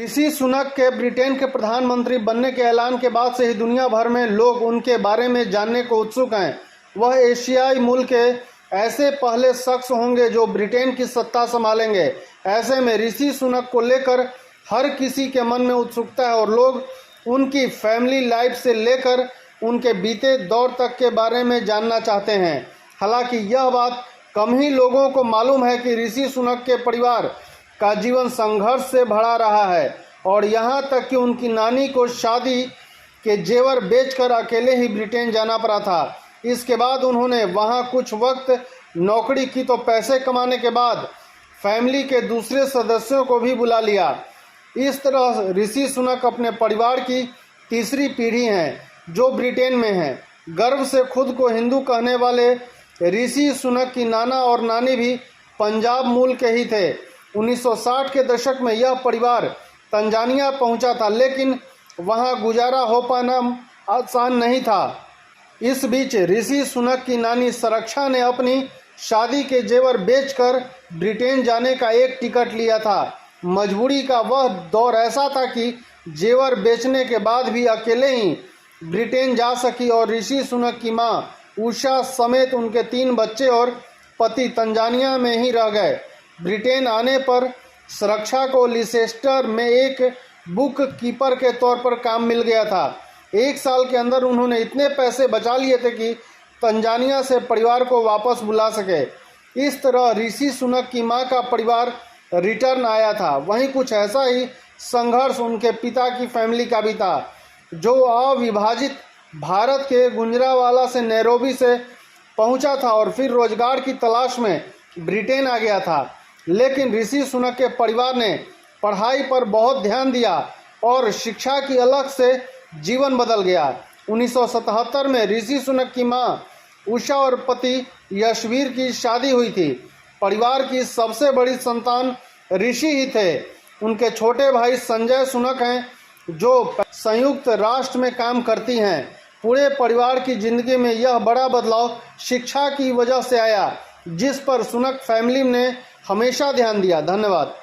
ऋषि सुनक के ब्रिटेन के प्रधानमंत्री बनने के ऐलान के बाद से ही दुनिया भर में लोग उनके बारे में जानने को उत्सुक हैं। वह एशियाई मुल्क के ऐसे पहले शख्स होंगे जो ब्रिटेन की सत्ता संभालेंगे। ऐसे में ऋषि सुनक को लेकर हर किसी के मन में उत्सुकता है और लोग उनकी फैमिली लाइफ से लेकर उनके बीते दौर तक के बारे में जानना चाहते हैं। हालांकि यह बात कम ही लोगों को मालूम है कि ऋषि सुनक के परिवार का जीवन संघर्ष से भरा रहा है और यहाँ तक कि उनकी नानी को शादी के जेवर बेचकर अकेले ही ब्रिटेन जाना पड़ा था। इसके बाद उन्होंने वहाँ कुछ वक्त नौकरी की तो पैसे कमाने के बाद फैमिली के दूसरे सदस्यों को भी बुला लिया। इस तरह ऋषि सुनक अपने परिवार की तीसरी पीढ़ी हैं जो ब्रिटेन में हैं। गर्व से खुद को हिंदू कहने वाले ऋषि सुनक की नाना और नानी भी पंजाब मूल के ही थे। 1960 के दशक में यह परिवार तंजानिया पहुंचा था, लेकिन वहां गुजारा हो पाना आसान नहीं था। इस बीच ऋषि सुनक की नानी सुरक्षा ने अपनी शादी के जेवर बेचकर ब्रिटेन जाने का एक टिकट लिया था। मजबूरी का वह दौर ऐसा था कि जेवर बेचने के बाद भी अकेले ही ब्रिटेन जा सकी और ऋषि सुनक की मां उषा समेत उनके 3 बच्चे और पति तंजानिया में ही रह गए। ब्रिटेन आने पर सुरक्षा को लिसेस्टर में एक बुक कीपर के तौर पर काम मिल गया था। 1 साल के अंदर उन्होंने इतने पैसे बचा लिए थे कि तंजानिया से परिवार को वापस बुला सके। इस तरह ऋषि सुनक की मां का परिवार रिटर्न आया था। वहीं कुछ ऐसा ही संघर्ष उनके पिता की फैमिली का भी था, जो अविभाजित भारत के गुजरांवाला से नैरोबी से पहुंचा था और फिर रोजगार की तलाश में ब्रिटेन आ गया था। लेकिन ऋषि सुनक के परिवार ने पढ़ाई पर बहुत ध्यान दिया और शिक्षा की अलग से जीवन बदल गया। 1977 में ऋषि सुनक की मां उषा और पति यशवीर की शादी हुई थी। परिवार की सबसे बड़ी संतान ऋषि ही थे। उनके छोटे भाई संजय सुनक हैं जो संयुक्त राष्ट्र में काम करती हैं। पूरे परिवार की जिंदगी में यह बड़ा बदलाव शिक्षा की वजह से आया, जिस पर सुनक फैमिली ने हमेशा ध्यान दिया। धन्यवाद।